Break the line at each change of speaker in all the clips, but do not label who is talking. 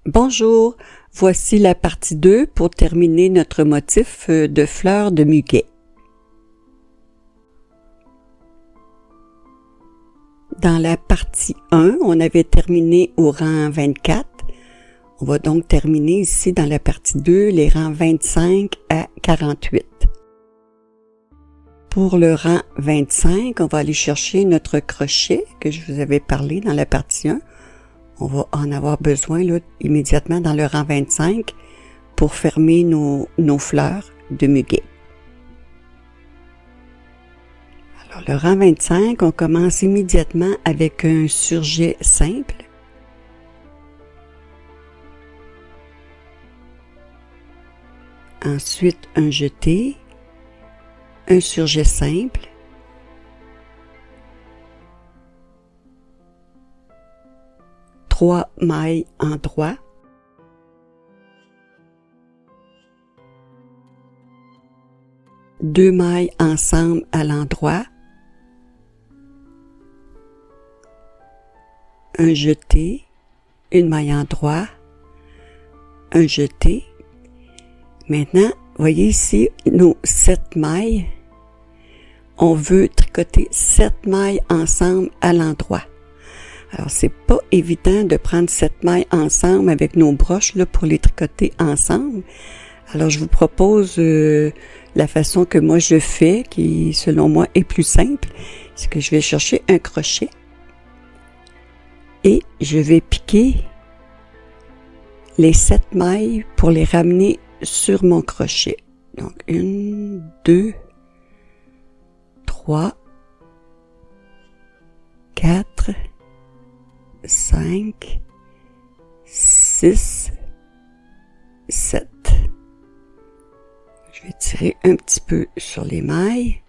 Bonjour, voici la partie 2 pour terminer notre motif de fleurs de muguet. Dans la partie 1, on avait terminé au rang 24. On va donc terminer ici dans la partie 2, les rangs 25 à 48. Pour le rang 25, on va aller chercher notre crochet que je vous avais parlé dans la partie 1. On va en avoir besoin là, immédiatement dans le rang 25 pour fermer nos fleurs de muguet. Alors le rang 25, on commence immédiatement avec un surjet simple. Ensuite un jeté, un surjet simple. Trois mailles en droit, deux mailles ensemble à l'endroit, un jeté, une maille en droit, un jeté. Maintenant, voyez ici nos 7 mailles. On veut tricoter 7 mailles ensemble à l'endroit. Alors, c'est pas évident de prendre 7 mailles ensemble avec nos broches là, pour les tricoter ensemble. Alors, je vous propose la façon que moi je fais, qui selon moi est plus simple. C'est que je vais chercher un crochet et je vais piquer les 7 mailles pour les ramener sur mon crochet. Donc, 1, 2, 3, 4, 5, 6, 7. Je vais tirer un petit peu sur les mailles.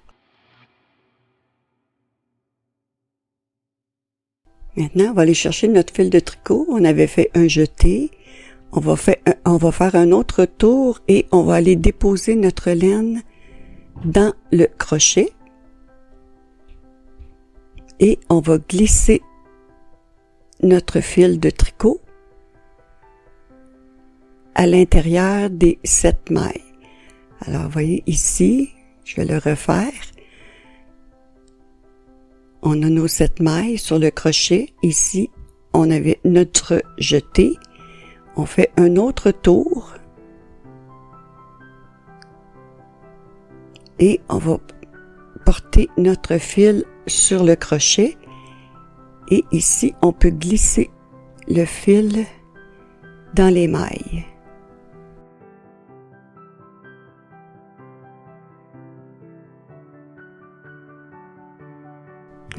Maintenant, on va aller chercher notre fil de tricot. On avait fait un jeté. On va faire un autre tour et on va aller déposer notre laine dans le crochet. Et on va glisser notre fil de tricot à l'intérieur des 7 mailles. Alors, vous voyez ici, je vais le refaire. On a nos 7 mailles sur le crochet. Ici, on avait notre jeté. On fait un autre tour. Et on va porter notre fil sur le crochet. Et ici, on peut glisser le fil dans les mailles.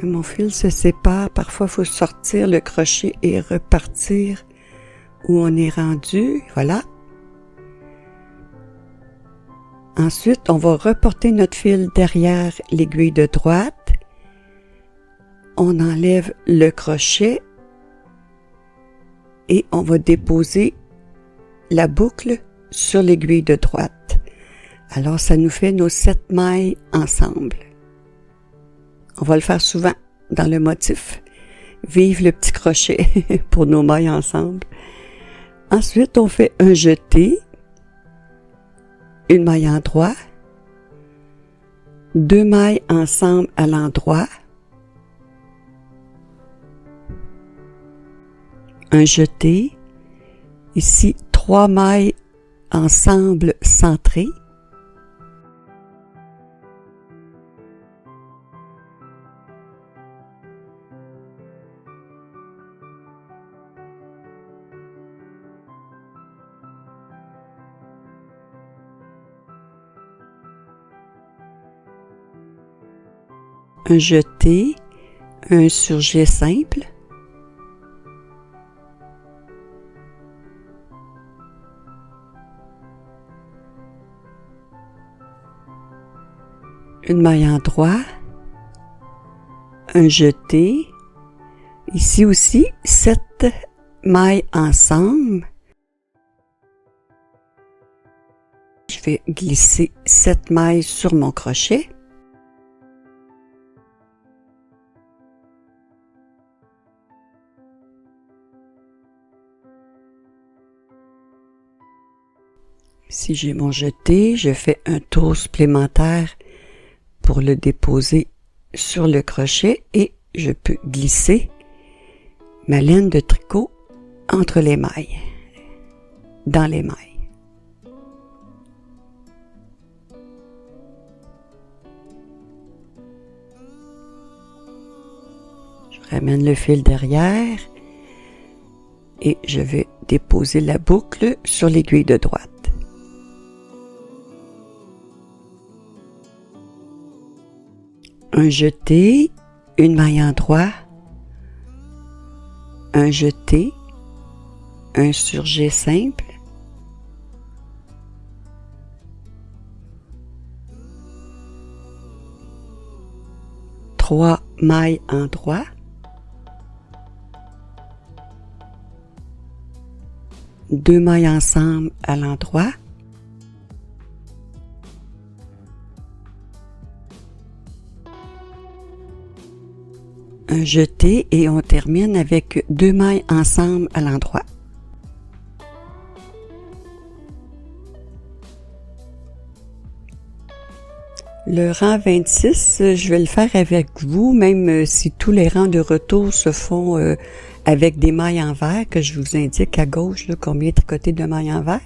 Mon fil se sépare. Parfois, il faut sortir le crochet et repartir où on est rendu. Voilà. Ensuite, on va reporter notre fil derrière l'aiguille de droite. On enlève le crochet et on va déposer la boucle sur l'aiguille de droite. Alors, ça nous fait nos 7 mailles ensemble. On va le faire souvent dans le motif. Vive le petit crochet pour nos mailles ensemble. Ensuite, on fait un jeté, une maille en droit, 2 mailles ensemble à l'endroit, un jeté, ici 3 mailles ensemble centrées, un jeté, un surjet simple, une maille en droit, un jeté, ici aussi 7 mailles ensemble. Je vais glisser 7 mailles sur mon crochet. Si j'ai mon jeté, je fais un tour supplémentaire pour le déposer sur le crochet et je peux glisser ma laine de tricot entre les mailles, dans les mailles. Je ramène le fil derrière et je vais déposer la boucle sur l'aiguille de droite. Un jeté, une maille en droit, un jeté, un surjet simple, trois mailles en droit, deux mailles ensemble à l'endroit, un jeté et on termine avec deux mailles ensemble à l'endroit. Le rang 26, je vais le faire avec vous, même si tous les rangs de retour se font avec des mailles en vert, que je vous indique à gauche là, combien tricoter de mailles en vert.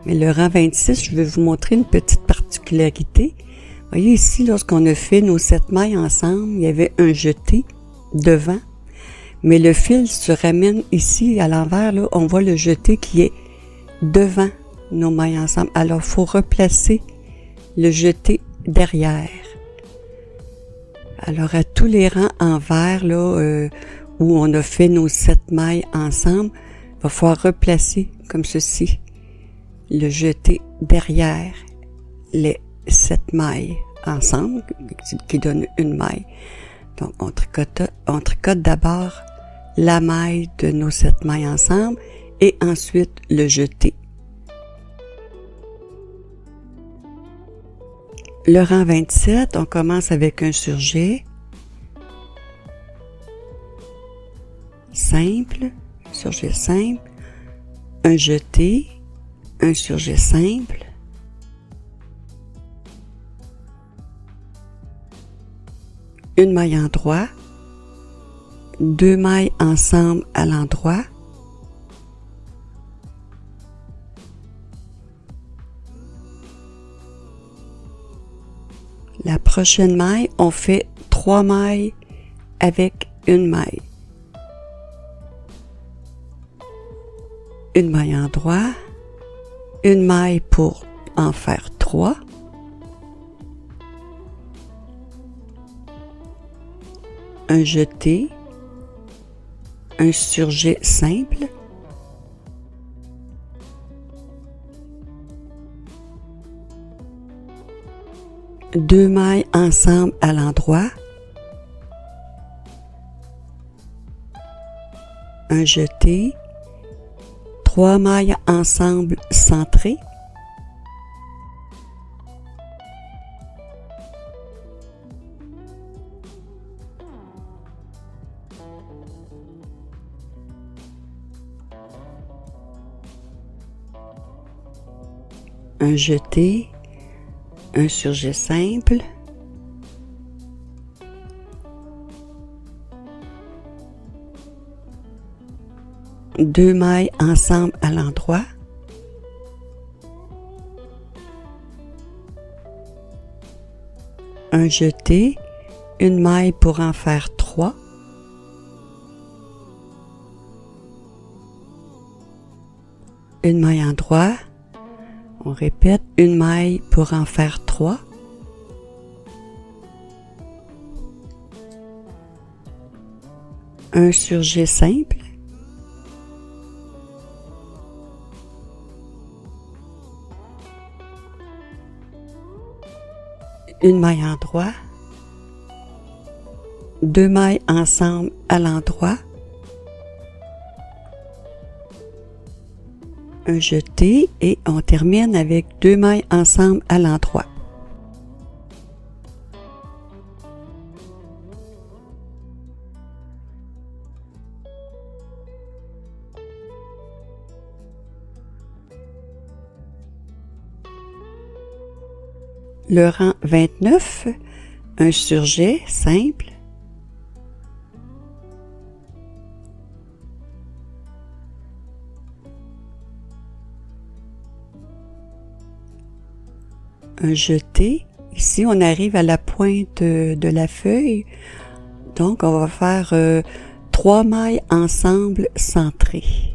Mais le rang 26, je vais vous montrer une petite particularité. Vous voyez ici, lorsqu'on a fait nos 7 mailles ensemble, il y avait un jeté devant, mais le fil se ramène ici à l'envers, là, on voit le jeté qui est devant nos mailles ensemble. Alors, il faut replacer le jeté derrière. Alors, à tous les rangs en vert, là, où on a fait nos 7 mailles ensemble, il va falloir replacer comme ceci, le jeté derrière les 7 mailles ensemble, qui donne une maille. Donc, on tricote d'abord la maille de nos 7 mailles ensemble et ensuite le jeté. Le rang 27, on commence avec un surjet simple, un jeté, un surjet simple, une maille en droit, deux mailles ensemble à l'endroit, la prochaine maille, on fait 3 mailles avec une maille. Une maille en droit, une maille pour en faire 3, un jeté, un surjet simple, deux mailles ensemble à l'endroit, un jeté, 3 mailles ensemble centrées, un jeté, un surjet simple, deux mailles ensemble à l'endroit, un jeté, une maille pour en faire 3, une maille en droit, on répète, une maille pour en faire 3, un surjet simple, une maille en droit, deux mailles ensemble à l'endroit, un jeté et on termine avec deux mailles ensemble à l'endroit. le rang 29, un surjet simple, un jeté. Ici, on arrive à la pointe de la feuille, donc on va faire 3 mailles ensemble centrées.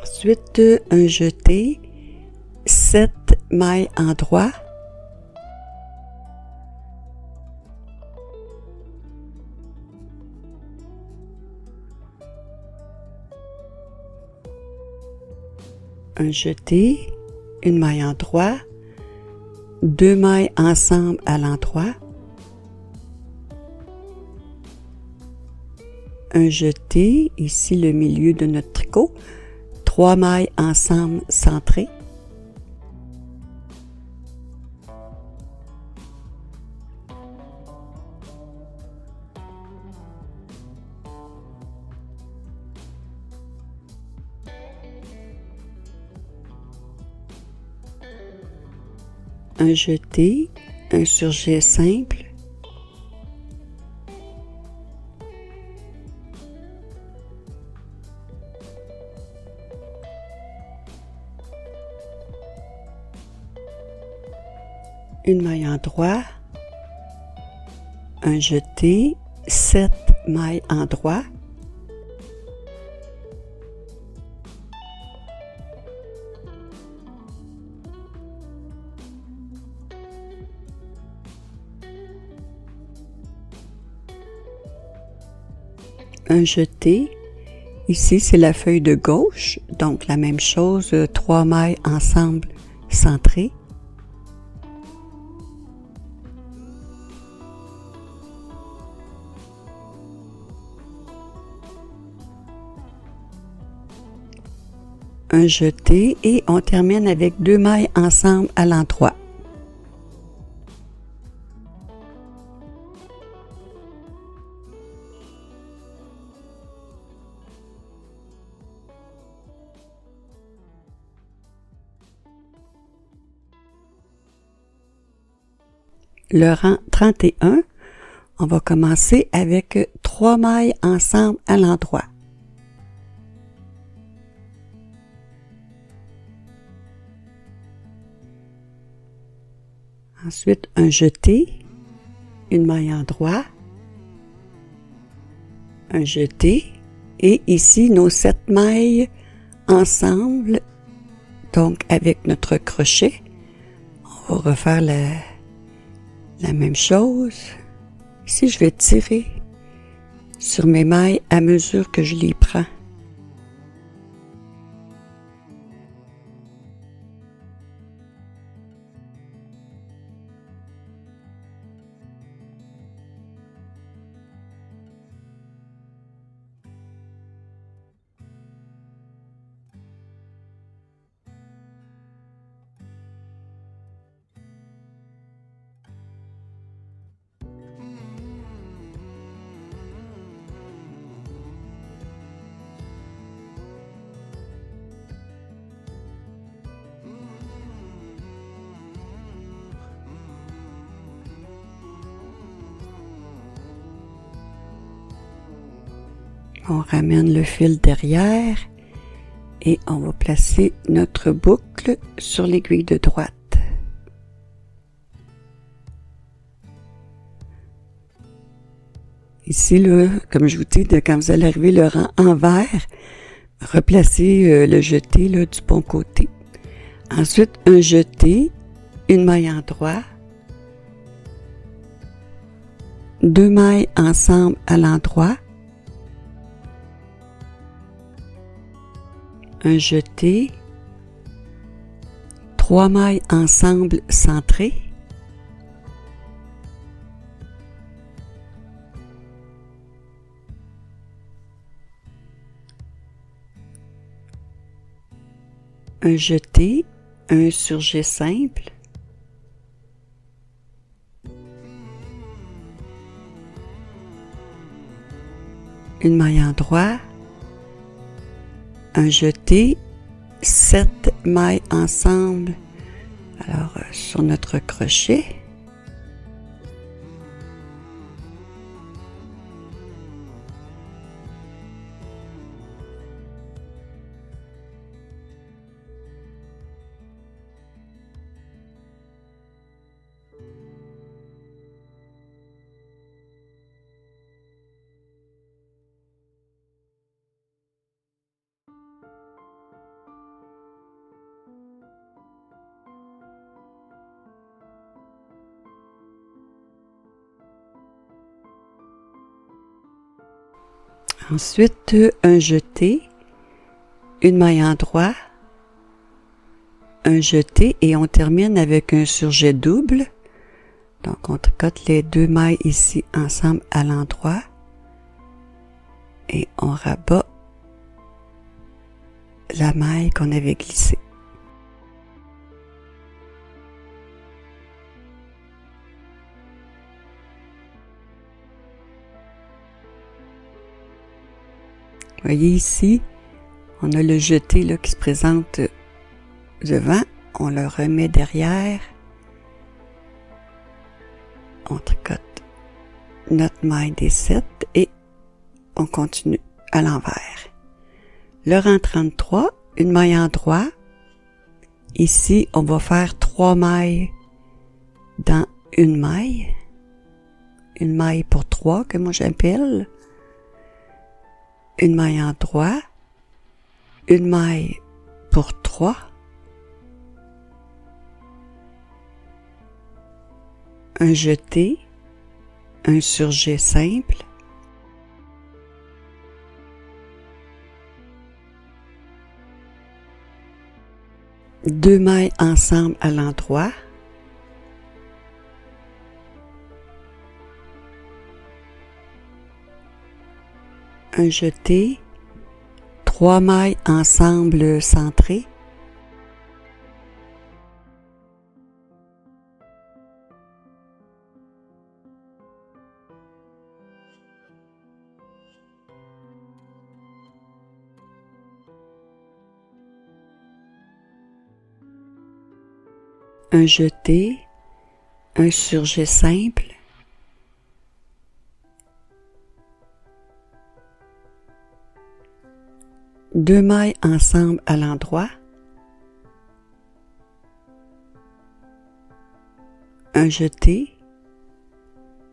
Ensuite, un jeté, 7 mailles en droit, un jeté, une maille en droit, 2 mailles ensemble à l'endroit, un jeté, ici le milieu de notre tricot, 3 mailles ensemble centrées, un jeté, un surjet simple, une maille en droit, un jeté, 7 mailles en droit, un jeté, ici c'est la feuille de gauche, donc la même chose, 3 mailles ensemble centrées, un jeté et on termine avec 2 mailles ensemble à l'endroit. Le rang 31, on va commencer avec 3 mailles ensemble à l'endroit. Ensuite, un jeté, une maille en droit, un jeté, et ici nos 7 mailles ensemble, donc avec notre crochet. On va refaire la même chose. Ici, je vais tirer sur mes mailles à mesure que je les prends. On ramène le fil derrière et on va placer notre boucle sur l'aiguille de droite. Ici, là, comme je vous dis, quand vous allez arriver le rang envers, replacez le jeté là, du bon côté. Ensuite, un jeté, une maille en droit, 2 mailles ensemble à l'endroit, un jeté, 3 mailles ensemble centrées, un jeté, un surjet simple, une maille endroit, un jeté, 7 mailles ensemble, alors sur notre crochet, ensuite un jeté, une maille endroit, un jeté et on termine avec un surjet double. Donc on tricote les 2 mailles ici ensemble à l'endroit et on rabat la maille qu'on avait glissée. Vous voyez ici, on a le jeté là, qui se présente devant, on le remet derrière, on tricote notre maille des 7 et on continue à l'envers. Le rang 33, une maille endroit, ici on va faire 3 mailles dans une maille pour 3 que moi j'appelle, une maille endroit, une maille pour 3, un jeté, un surjet simple, deux mailles ensemble à l'endroit, un jeté, 3 mailles ensemble centrées, un jeté, un surjet simple, deux mailles ensemble à l'endroit, un jeté,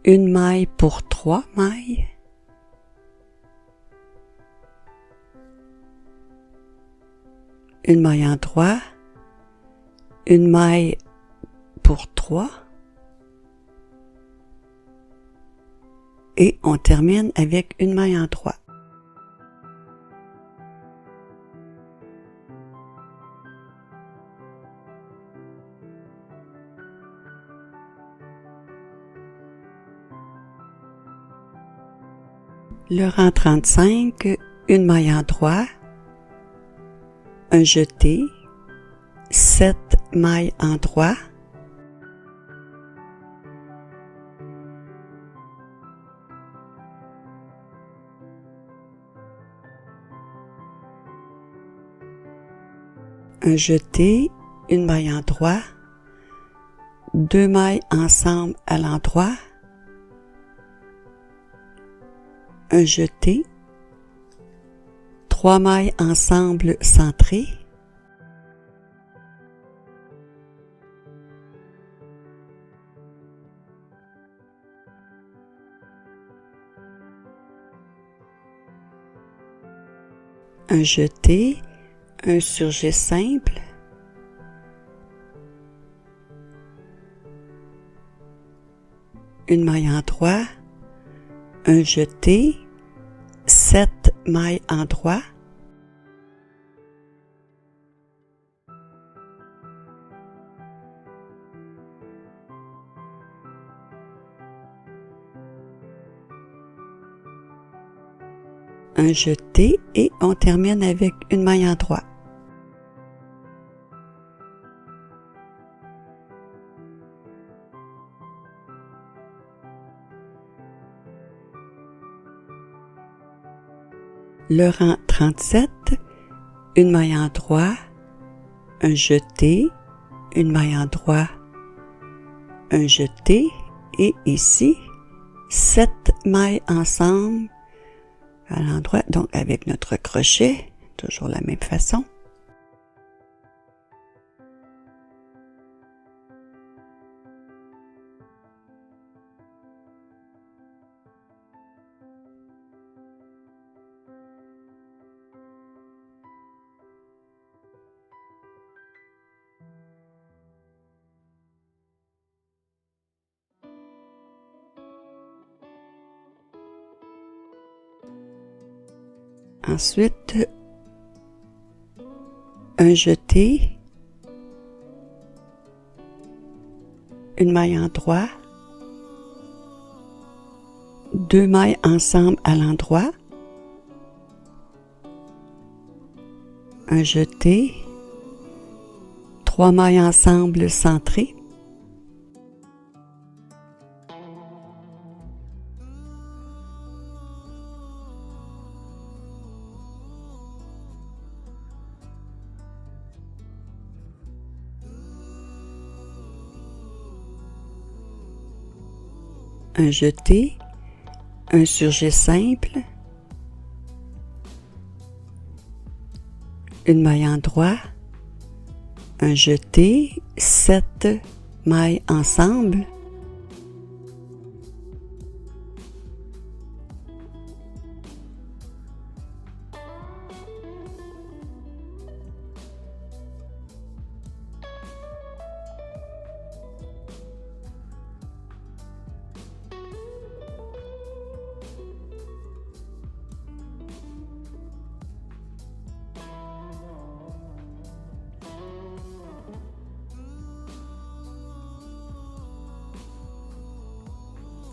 une maille pour 3 mailles, une maille endroit, une maille pour 3 et on termine avec une maille endroit. Le rang 35, une maille endroit, un jeté, 7 mailles endroit, un jeté, une maille endroit, deux mailles ensemble à l'endroit, un jeté, 3 mailles ensemble centrées, un jeté, un surjet simple, une maille endroit, un jeté, 7 mailles endroit, un jeté et on termine avec une maille endroit. Le rang 37, une maille en droit, un jeté, une maille en droit, un jeté, et ici, 7 mailles ensemble à l'endroit, donc avec notre crochet, toujours la même façon. Ensuite, un jeté, une maille en droit, 2 mailles ensemble à l'endroit, un jeté, 3 mailles ensemble centrées, un jeté, un surjet simple, une maille en droit, un jeté, 7 mailles ensemble,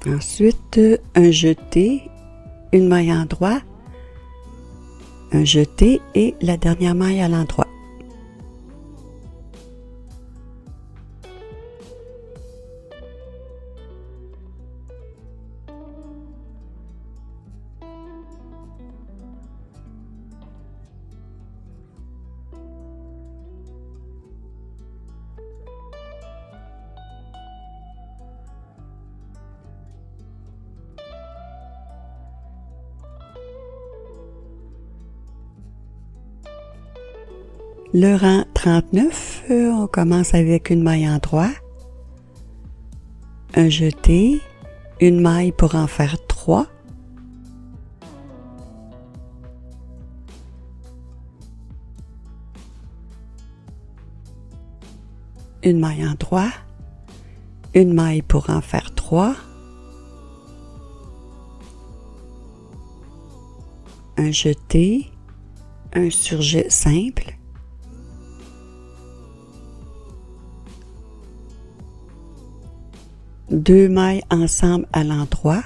ensuite un jeté, une maille en droit, un jeté et la dernière maille à l'endroit. Le rang 39, on commence avec une maille en droit, un jeté, une maille pour en faire 3, une maille en droit, une maille pour en faire 3, un jeté, un surjet simple, deux mailles ensemble à l'endroit,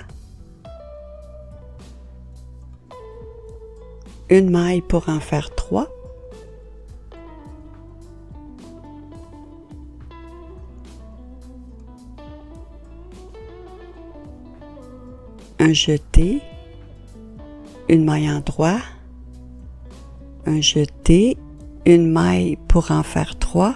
une maille pour en faire 3, un jeté, une maille en droit, un jeté, une maille pour en faire 3,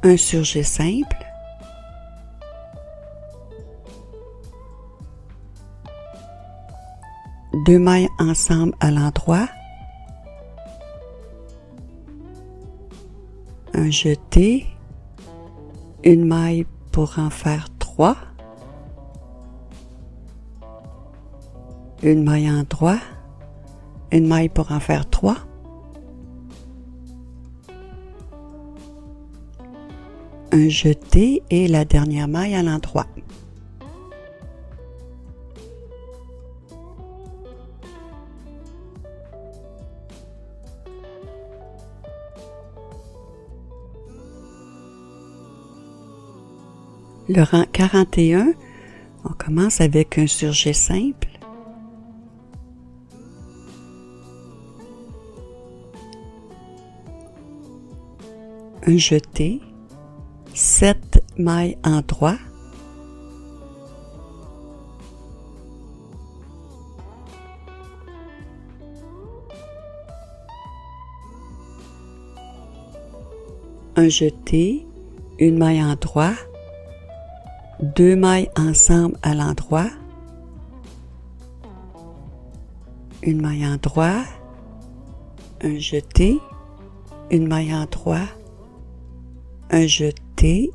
un surjet simple, deux mailles ensemble à l'endroit, un jeté, une maille pour en faire 3, une maille en droit, une maille pour en faire 3, un jeté et la dernière maille à l'endroit. Le rang 41, on commence avec un surjet simple, un jeté, 7 mailles en droit, un jeté, une maille en droit, 2 mailles ensemble à l'endroit, une maille en droit, un jeté, une maille en droit, un jeté,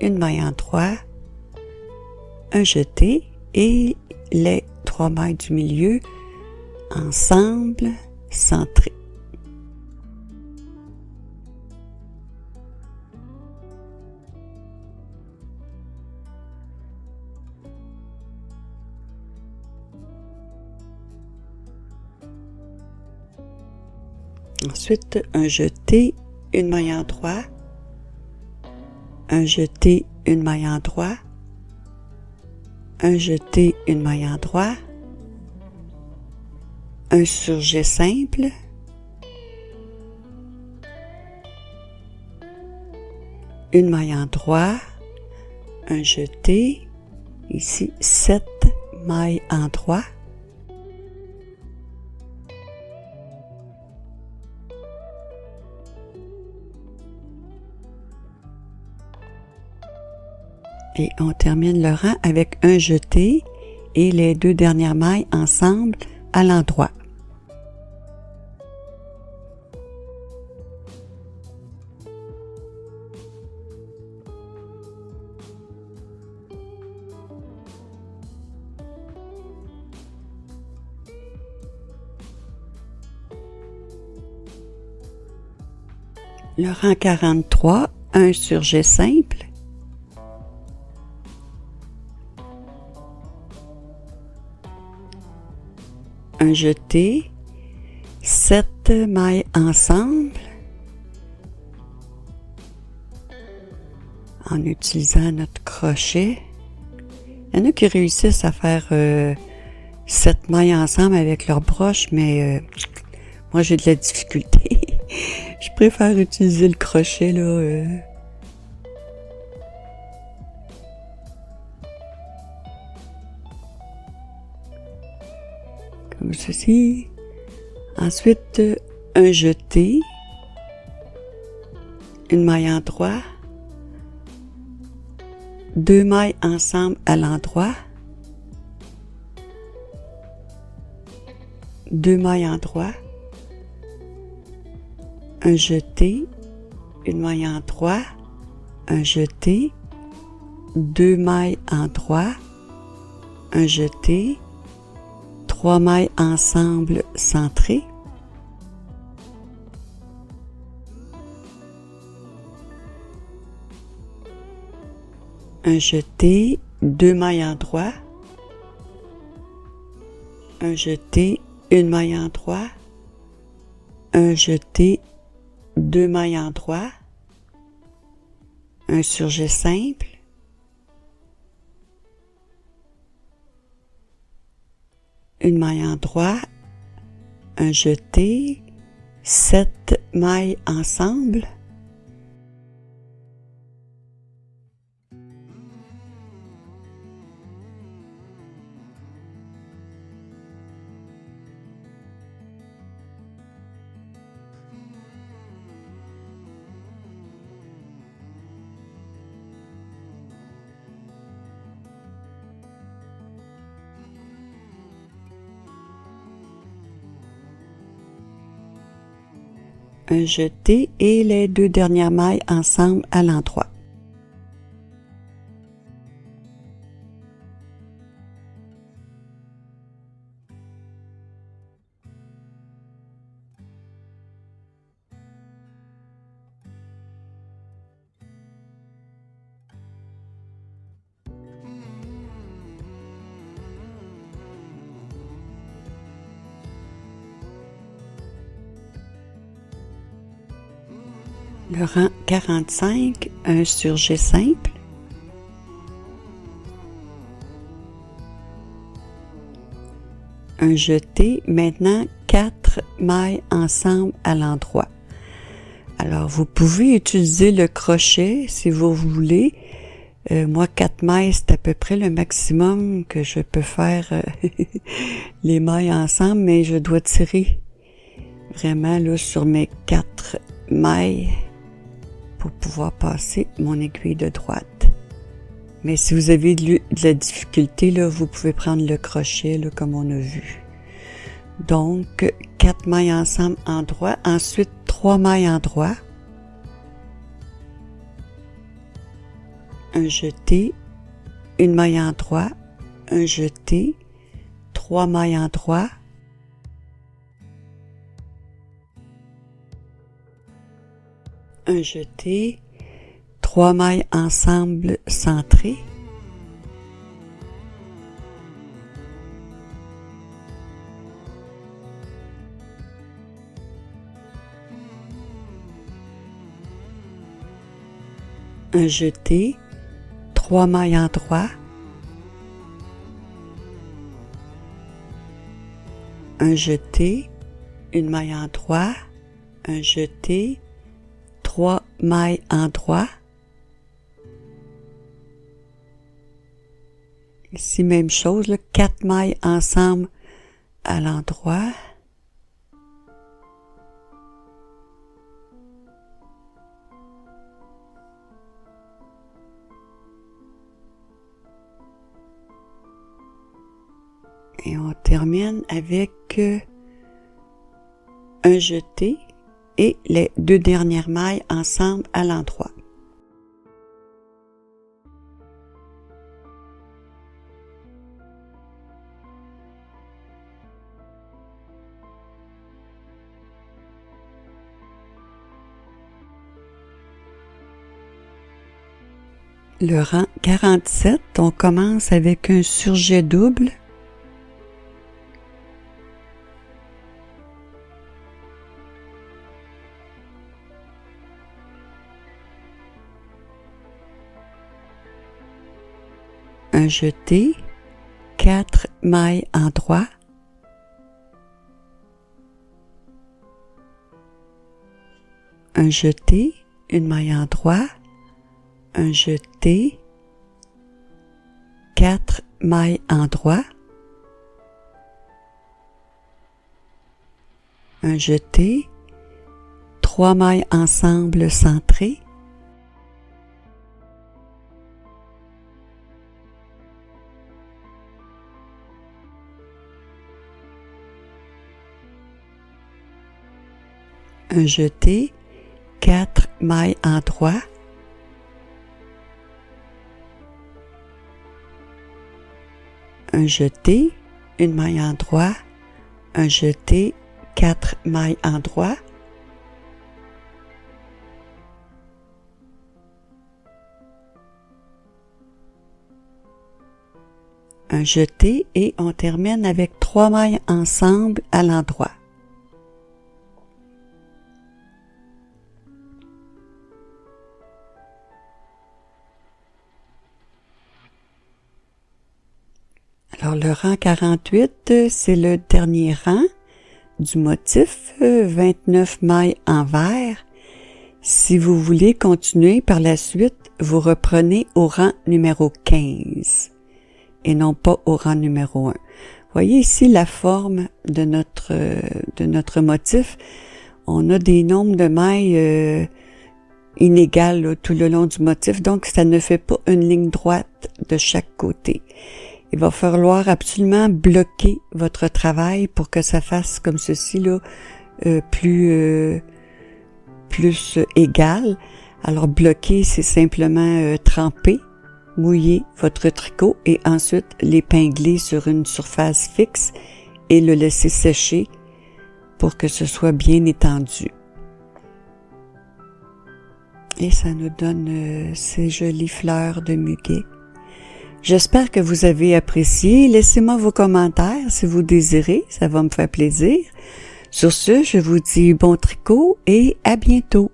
une maille en droit, un jeté et les 3 mailles du milieu ensemble centrées. Ensuite, un jeté, une maille en droit, un jeté, une maille en droit, un jeté, une maille en droit, un surjet simple, une maille en droit, un jeté, ici 7 mailles en droit, et on termine le rang avec un jeté et les 2 dernières mailles ensemble à l'endroit. Le rang 43, un surjet simple, un jeté, 7 mailles ensemble en utilisant notre crochet. Il y en a qui réussissent à faire 7 mailles ensemble avec leur broche, mais moi j'ai de la difficulté. Je préfère utiliser le crochet là. Comme ceci. Ensuite, un jeté, une maille en droit, 2 mailles ensemble à l'endroit, 2 mailles en droit, un jeté, une maille en droit, un jeté, 2 mailles en droit, un jeté, 3 mailles ensemble centrées, un jeté, 2 mailles en droit, un jeté, une maille en droit, un jeté, 2 mailles en droit, un surjet simple, une maille en droit, un jeté, 7 mailles ensemble, un jeté et les 2 dernières mailles ensemble à l'endroit. Le rang 45, un surjet simple, un jeté, maintenant 4 mailles ensemble à l'endroit. Alors vous pouvez utiliser le crochet si vous voulez. Moi 4 mailles c'est à peu près le maximum que je peux faire les mailles ensemble, mais je dois tirer vraiment là sur mes 4 mailles pour pouvoir passer mon aiguille de droite. Mais si vous avez de la difficulté, là, vous pouvez prendre le crochet là, comme on a vu. Donc, 4 mailles ensemble en droit, ensuite 3 mailles en droit, un jeté, une maille en droit, un jeté, 3 mailles en droit, un jeté, 3 mailles ensemble centrées, un jeté, 3 mailles en droit, un jeté, une maille en droit, un jeté, 3 mailles en droit. Ici, même chose, là, 4 mailles ensemble à l'endroit. Et on termine avec un jeté et les 2 dernières mailles ensemble à l'endroit. Le rang 47, on commence avec un surjet double. Un jeté, 4 mailles en droit, un jeté, une maille en droit, un jeté, 4 mailles en droit, un jeté, 3 mailles ensemble centrées, un jeté, 4 mailles en droit, un jeté, une maille en droit, un jeté, 4 mailles en droit, un jeté et on termine avec 3 mailles ensemble à l'endroit. Alors, le rang 48, c'est le dernier rang du motif, 29 mailles en vert. Si vous voulez continuer par la suite, vous reprenez au rang numéro 15 et non pas au rang numéro 1. Voyez ici la forme de notre motif. On a des nombres de mailles inégales là, tout le long du motif, donc ça ne fait pas une ligne droite de chaque côté. Il va falloir absolument bloquer votre travail pour que ça fasse comme ceci, là, plus égal. Alors, bloquer, c'est simplement tremper, mouiller votre tricot et ensuite l'épingler sur une surface fixe et le laisser sécher pour que ce soit bien étendu. Et ça nous donne ces jolies fleurs de muguet. J'espère que vous avez apprécié. Laissez-moi vos commentaires si vous désirez, ça va me faire plaisir. Sur ce, je vous dis bon tricot et à bientôt.